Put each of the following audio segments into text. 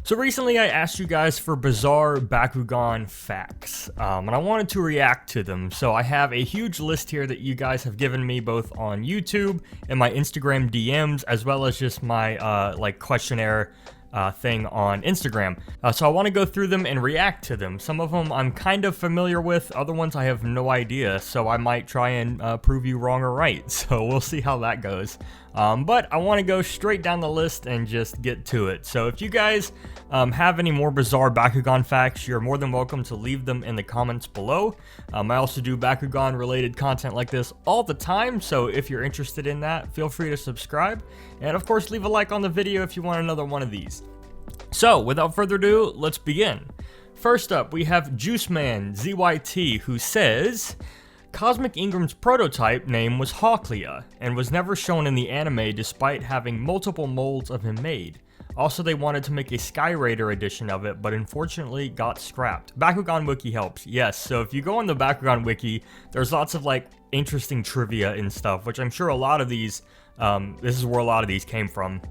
So recently I asked you guys for bizarre Bakugan facts, and I wanted to react to them. So I have a huge list here that you guys have given me both on YouTube and my Instagram DMs, as well as just my questionnaire thing on Instagram. So I want to go through them and react to them. Some of them I'm kind of familiar with, other ones I have no idea, so I might try and prove you wrong or right. So we'll see how that goes. But I want to go straight down the list and just get to it. So if you guys have any more bizarre Bakugan facts, you're more than welcome to leave them in the comments below. I also do Bakugan related content like this all the time, so if you're interested in that, feel free to subscribe. And of course, leave a like on the video if you want another one of these. So without further ado, let's begin. First up, we have Juiceman ZYT, who says Cosmic Ingram's prototype name was Hawklia, and was never shown in the anime despite having multiple molds of him made. Also, they wanted to make a Sky Raider edition of it, but unfortunately got scrapped. Bakugan Wiki helps, yes, so if you go on the Bakugan Wiki, there's lots of interesting trivia and stuff, which I'm sure a lot of these, this is where a lot of these came from.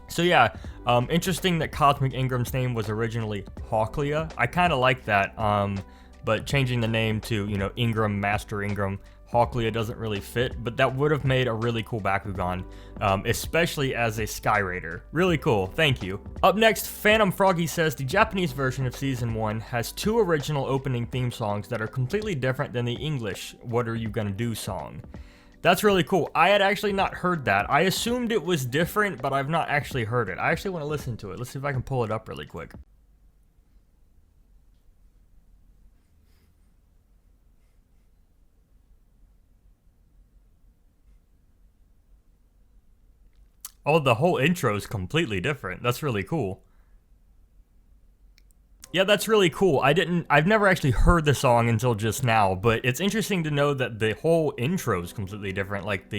So yeah, interesting that Cosmic Ingram's name was originally Hawklia. I kind of like that, but changing the name to, Ingram, Master Ingram, Hawklia doesn't really fit, but that would have made a really cool Bakugan, especially as a Sky Raider. Really cool, thank you. Up next, Phantom Froggy says the Japanese version of Season 1 has 2 original opening theme songs that are completely different than the English What Are You Gonna Do song. That's really cool. I had actually not heard that. I assumed it was different, but I've not actually heard it. I actually want to listen to it. Let's see if I can pull it up really quick. Oh, the whole intro is completely different. That's really cool. Yeah, that's really cool. I've never actually heard the song until just now, but it's interesting to know that the whole intro is completely different. Like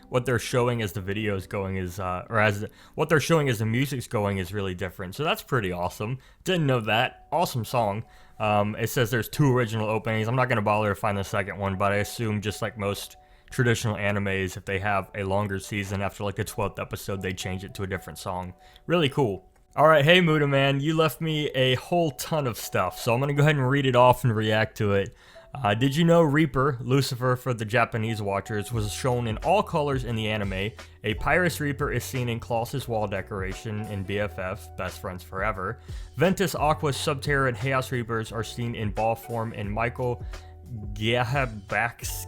what they're showing as the video is going is, what they're showing as the music's going is really different. So that's pretty awesome. Didn't know that. Awesome song. It says there's 2 original openings. I'm not going to bother to find the second one, but I assume just like most traditional animes, if they have a longer season after the 12th episode, they change it to a different song. Really cool. Alright, hey Muda Man, you left me a whole ton of stuff, so I'm going to go ahead and read it off and react to it. Did you know Reaper, Lucifer for the Japanese watchers, was shown in all colors in the anime? A Pyrus Reaper is seen in Klaus's wall decoration in BFF, Best Friends Forever. Ventus, Aqua, Subterra, and Chaos Reapers are seen in ball form in Michael Gabek's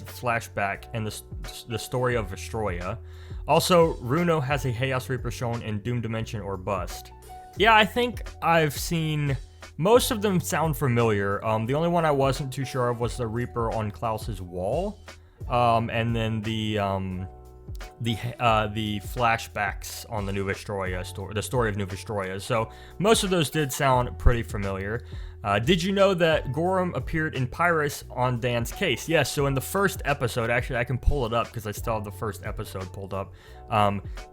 flashback and the story of Vestroia. Also, Runo has a Chaos Reaper shown in Doom Dimension or Bust. Yeah, I think I've seen most of them sound familiar. The only one I wasn't too sure of was the Reaper on Klaus's wall, and then the flashbacks on the New Vestroia story, the story of New Vestroia. So most of those did sound pretty familiar. Did you know that Gorham appeared in Pyrus on Dan's case? Yes, so in the first episode, actually I can pull it up because I still have the first episode pulled up.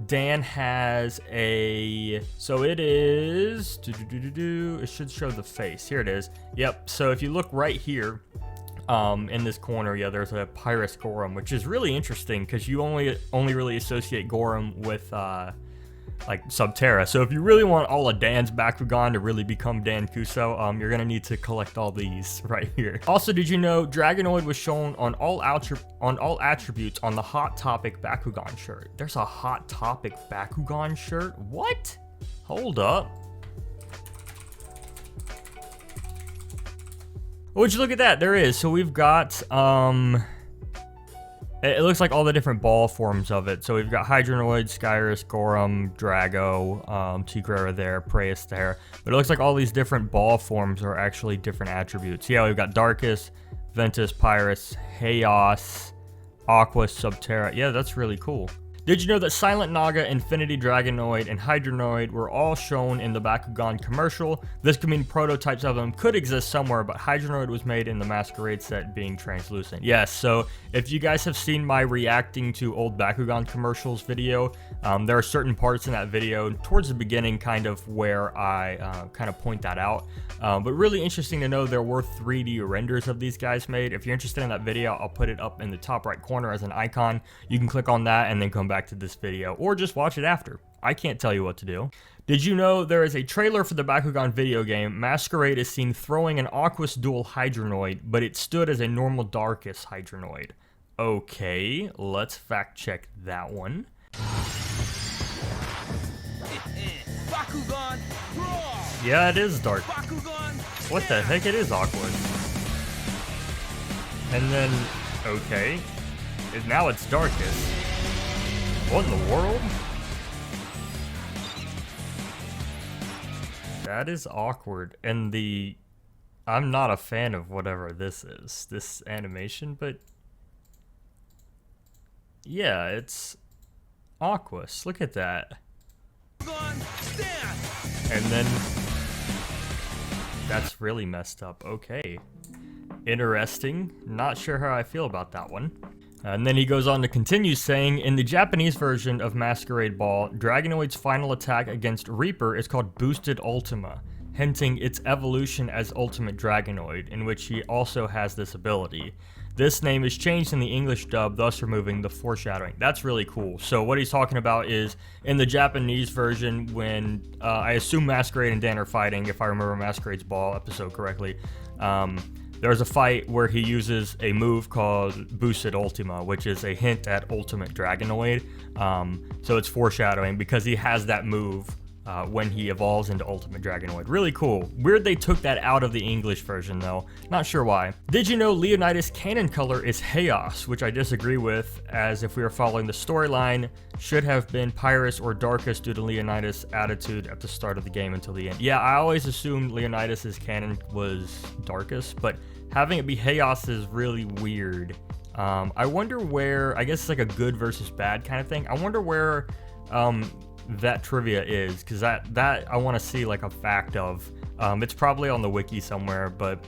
Dan has a, so it is, it should show the face. Here it is. Yep, so if you look right here, in this corner, yeah, there's a Pyrus Gorham, which is really interesting because you only really associate Gorham with Subterra. So if you really want all of Dan's Bakugan to really become Dan Kuso, you're gonna need to collect all these right here. Also, did you know Dragonoid was shown on all attributes on the Hot Topic Bakugan shirt? There's a Hot Topic Bakugan shirt? What? Hold up. Would you look at that? There is. So we've got, it looks like all the different ball forms of it. So we've got Hydronoid, Skyrus, Gorham, Drago, Tigrera there, Praeus there. But it looks like all these different ball forms are actually different attributes. Yeah, we've got Darkus, Ventus, Pyrus, Chaos, Aqua, Subterra. Yeah, that's really cool. Did you know that Silent Naga, Infinity Dragonoid, and Hydronoid were all shown in the Bakugan commercial? This could mean prototypes of them could exist somewhere, but Hydronoid was made in the Masquerade set being translucent. Yes, so if you guys have seen my reacting to old Bakugan commercials video, there are certain parts in that video towards the beginning kind of where I kind of point that out. But really interesting to know there were 3D renders of these guys made. If you're interested in that video, I'll put it up in the top right corner as an icon. You can click on that and then come back back to this video, or just watch it after. I can't tell you what to do. Did you know there is a trailer for the Bakugan video game? Masquerade is seen throwing an Aquos dual Hydronoid, but it stood as a normal Darkus Hydronoid. Okay, let's fact check that one. Bakugan, roar! Yeah, it is dark. Bakugan, What the heck? It is Aquos. And then, okay, and now it's Darkus. What in the world? That is awkward. And I'm not a fan of whatever this is, this animation, but yeah, it's Aquos. Look at that. And then that's really messed up. Okay. Interesting. Not sure how I feel about that one. And then he goes on to continue saying, in the Japanese version of Masquerade Ball, Dragonoid's final attack against Reaper is called Boosted Ultima, hinting its evolution as Ultimate Dragonoid, in which he also has this ability. This name is changed in the English dub, thus removing the foreshadowing. That's really cool. So what he's talking about is, in the Japanese version, when I assume Masquerade and Dan are fighting, if I remember Masquerade's Ball episode correctly, there's a fight where he uses a move called Boosted Ultima, which is a hint at Ultimate Dragonoid. So it's foreshadowing because he has that move when he evolves into Ultimate Dragonoid. Really cool. Weird they took that out of the English version though. Not sure why. Did you know Leonidas' canon color is Chaos, which I disagree with, as if we are following the storyline, should have been Pyrus or Darkus due to Leonidas' attitude at the start of the game until the end. Yeah, I always assumed Leonidas' canon was Darkus, but having it be Chaos is really weird. I wonder where, I guess it's like a good versus bad kind of thing. I wonder where that trivia is, because that I want to see like a fact of. It's probably on the wiki somewhere, but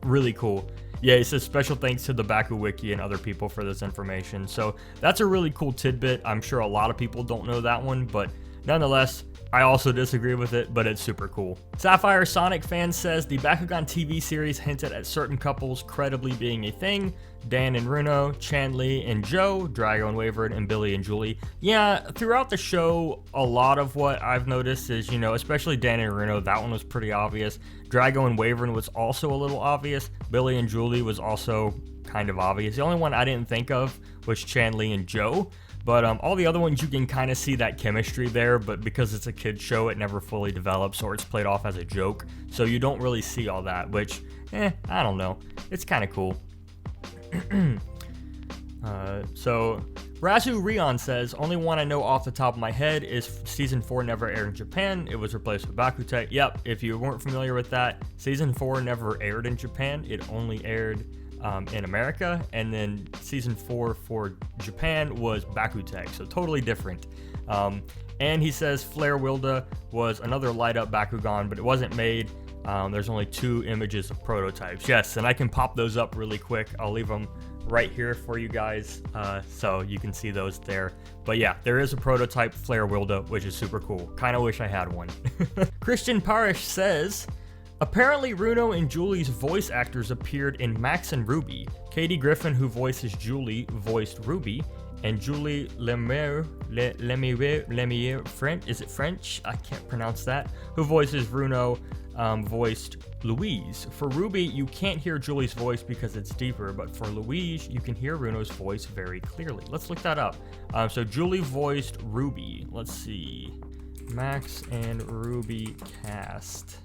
really cool. Yeah, it says special thanks to the Baku Wiki and other people for this information. So that's a really cool tidbit. I'm sure a lot of people don't know that one, but nonetheless, I also disagree with it, but it's super cool. Sapphire Sonic fan says the Bakugan TV series hinted at certain couples credibly being a thing. Dan and Runo, Chan Lee and Joe, Drago and Wavered, and Billy and Julie. Yeah, throughout the show, a lot of what I've noticed is, especially Dan and Runo, that one was pretty obvious. Drago and Wavered was also a little obvious. Billy and Julie was also kind of obvious. The only one I didn't think of was Chan Lee and Joe. But all the other ones, you can kind of see that chemistry there, but because it's a kid's show, it never fully develops, or it's played off as a joke. So you don't really see all that, which, I don't know. It's kind of cool. So Razu Rion says, only one I know off the top of my head is Season 4 never aired in Japan. It was replaced with Bakutei. Yep, if you weren't familiar with that, Season 4 never aired in Japan. It only aired in America, and then Season 4 for Japan was Bakutei, so totally different. And he says Flare Wilda was another light-up Bakugan, but it wasn't made. There's only 2 images of prototypes. Yes, and I can pop those up really quick. I'll leave them right here for you guys, so you can see those there. But yeah, there is a prototype Flare Wilda, which is super cool. Kind of wish I had one. Christian Parish says, apparently Runo and Julie's voice actors appeared in Max and Ruby. Katie Griffin, who voices Julie, voiced Ruby, and Julie Lemire, French, is it French? I can't pronounce that. Who voices Runo, voiced Louise. For Ruby, you can't hear Julie's voice because it's deeper, but for Louise, you can hear Runo's voice very clearly. Let's look that up. So Julie voiced Ruby. Let's see. Max and Ruby cast.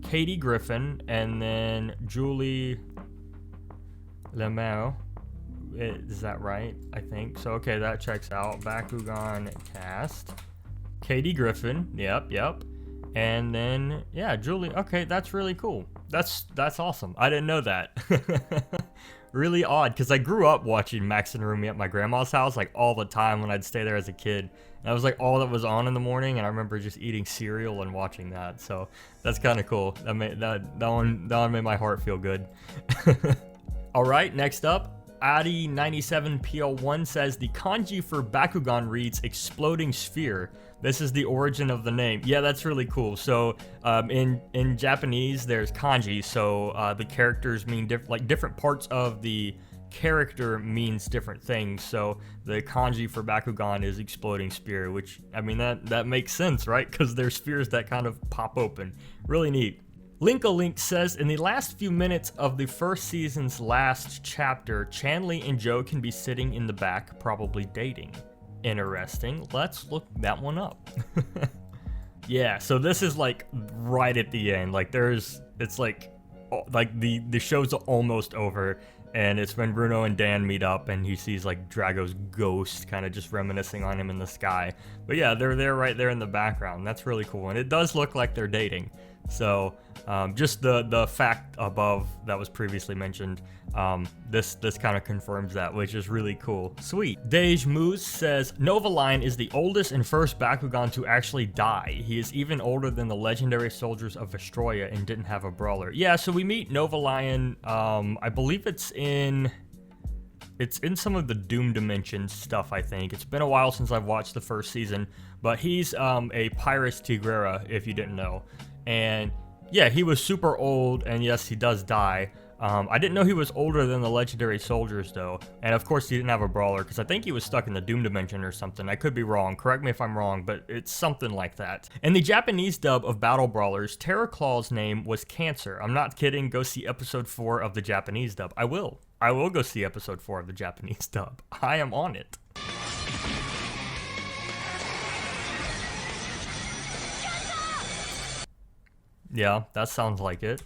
Katie Griffin, and then Julie Lemire. Is that right? I think so. Okay, that checks out. Bakugan cast. Katie Griffin. Yep. And then yeah, Julie. Okay, that's really cool. That's awesome. I didn't know that. Really odd, because I grew up watching Max and Rumi at my grandma's house like all the time when I'd stay there as a kid. And that was like all that was on in the morning, and I remember just eating cereal and watching that. So that's kind of cool. That one made my heart feel good. All right, next up. Adi97PL1 says the kanji for Bakugan reads exploding sphere. This is the origin of the name. Yeah, that's really cool. So in Japanese, there's kanji. So the characters mean different parts of the character means different things. So the kanji for Bakugan is exploding spear, which, I mean, that makes sense, right? Because they're spears that kind of pop open. Really neat. Linkolink says, in the last few minutes of the first season's last chapter, Chanley and Joe can be sitting in the back, probably dating. Interesting. Let's look that one up. Yeah, so this is like right at the end. Like it's like the show's almost over, and it's when Bruno and Dan meet up, and he sees like Drago's ghost kind of just reminiscing on him in the sky. But yeah, they're there right there in the background. That's really cool, and it does look like they're dating. So just the fact above that was previously mentioned, this kind of confirms that, which is really cool. Sweet. Dej Moose says, Nova Lion is the oldest and first Bakugan to actually die. He is even older than the legendary soldiers of Vestroya and didn't have a brawler. Yeah, so we meet Nova Lion, I believe it's in some of the Doom Dimensions stuff, I think. It's been a while since I've watched the first season, but he's a Pyrus Tigrera, if you didn't know. And yeah, he was super old, and yes, he does die. I didn't know he was older than the legendary soldiers, though. And of course, he didn't have a brawler, because I think he was stuck in the Doom Dimension or something. I could be wrong. Correct me if I'm wrong, but it's something like that. In the Japanese dub of Battle Brawlers, Terror Claw's name was Cancer. I'm not kidding. Go see episode 4 of the Japanese dub. I will go see episode 4 of the Japanese dub. I am on it. Yeah, that sounds like it.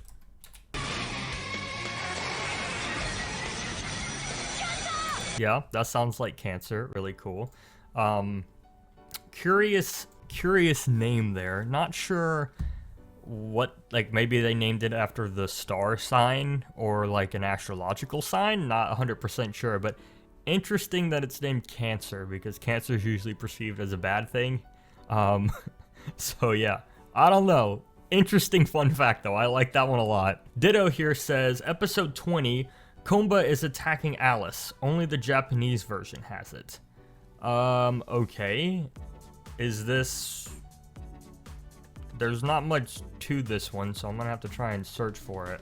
Yeah, that sounds like Cancer. Really cool. Curious name there. Not sure what, like maybe they named it after the star sign or like an astrological sign. Not 100% sure, but interesting that it's named Cancer, because Cancer is usually perceived as a bad thing. So yeah, I don't know. Interesting fun fact though, I like that one a lot. Ditto here says, episode 20, Komba is attacking Alice. Only the Japanese version has it. Okay. Is this... There's not much to this one, so I'm gonna have to try and search for it.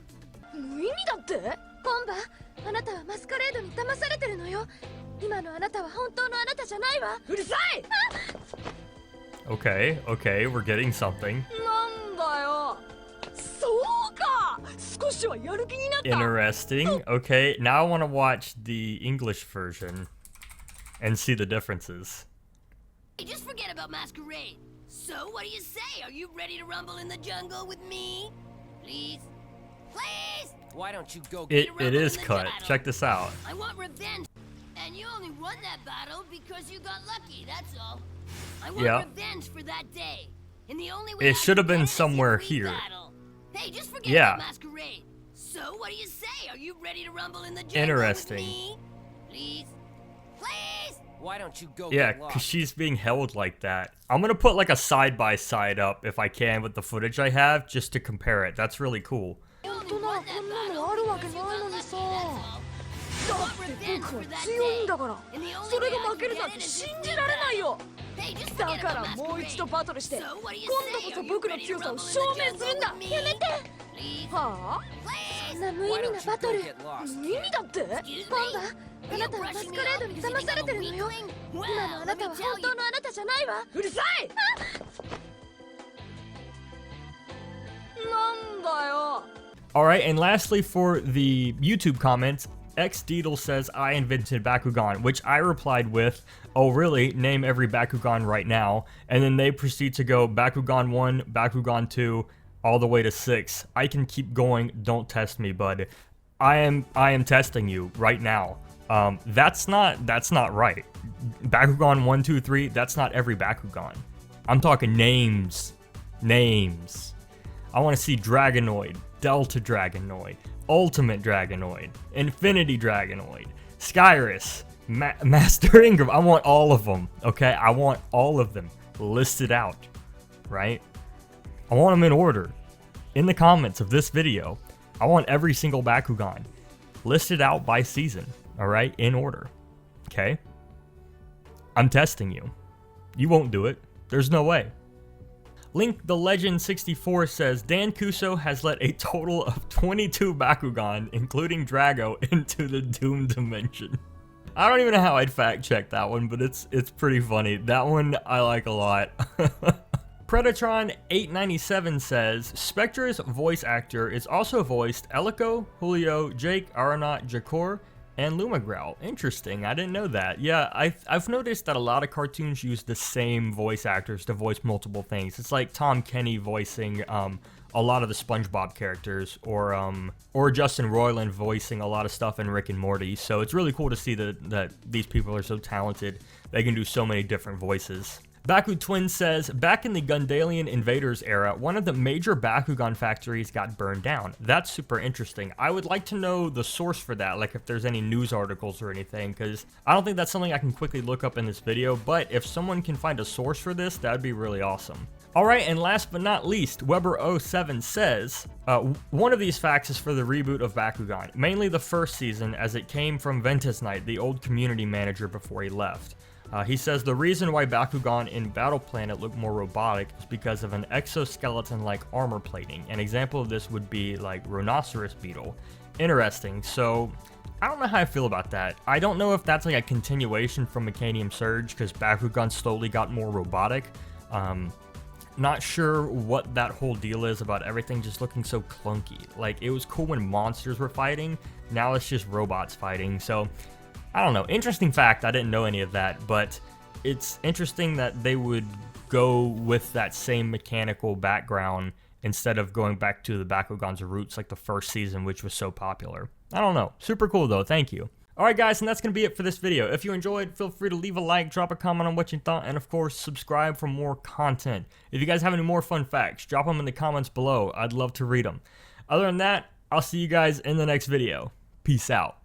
Okay, we're getting something. Interesting. Okay, now I want to watch the English version and see the differences. Hey, just forget about Masquerade. So, what do you say? Are you ready to rumble in the jungle with me? Please? Please? Why don't you go it is cut. Check this out. I want revenge. And you only won that battle because you got lucky, that's all. I want revenge for that day. And the only way it should have been somewhere here. Hey, just forget about Masquerade. So, what do you say? Are you ready to rumble in the jungle with me? Please? Please? Why don't you go? Yeah, because she's being held like that. I'm gonna put like a side-by-side up if I can with the footage I have, just to compare it. That's really cool. Alright, and lastly for the YouTube comments, X-Deedle says, I invented Bakugan, which I replied with, oh really, name every Bakugan right now, and then they proceed to go Bakugan 1, Bakugan 2, all the way to 6. I can keep going, don't test me, bud. I am testing you right now. That's not right. Bakugan 1, 2, 3, that's not every Bakugan. I'm talking names. Names. I want to see Dragonoid, Delta Dragonoid, Ultimate Dragonoid, Infinity Dragonoid, Skyrus, Master Ingram. I want all of them, okay? I want all of them listed out, right? I want them in order. In the comments of this video, I want every single Bakugan listed out by season, all right? In order, okay? I'm testing you. You won't do it. There's no way. Link the Legend 64 says Dan Kuso has let a total of 22 Bakugan, including Drago, into the Doom dimension. I don't even know how I'd fact check that one, but it's pretty funny. That one I like a lot. Predatron 897 says Spectra's voice actor is also voiced Elico, Julio, Jake, Aronot, Jakor, and Lumagrowl. Interesting, I didn't know that. Yeah, I've noticed that a lot of cartoons use the same voice actors to voice multiple things. It's like Tom Kenny voicing a lot of the SpongeBob characters, or Justin Roiland voicing a lot of stuff in Rick and Morty. So it's really cool to see that these people are so talented. They can do so many different voices. Baku Twin says, back in the Gundalian Invaders era, one of the major Bakugan factories got burned down. That's super interesting. I would like to know the source for that, like if there's any news articles or anything, because I don't think that's something I can quickly look up in this video, but if someone can find a source for this, that'd be really awesome. Alright, and last but not least, Weber07 says, one of these facts is for the reboot of Bakugan, mainly the first season, as it came from Ventus Knight, the old community manager before he left. He says the reason why Bakugan in Battle Planet look more robotic is because of an exoskeleton-like armor plating. An example of this would be like Rhinoceros Beetle. Interesting. So I don't know how I feel about that. I don't know if that's like a continuation from Mechanium Surge, because Bakugan slowly got more robotic. Not sure what that whole deal is about everything just looking so clunky. Like, it was cool when monsters were fighting, now it's just robots fighting. So I don't know. Interesting fact. I didn't know any of that, but it's interesting that they would go with that same mechanical background instead of going back to the Bakugan's roots like the first season, which was so popular. I don't know. Super cool though. Thank you. Alright guys, and that's going to be it for this video. If you enjoyed, feel free to leave a like, drop a comment on what you thought, and of course, subscribe for more content. If you guys have any more fun facts, drop them in the comments below. I'd love to read them. Other than that, I'll see you guys in the next video. Peace out.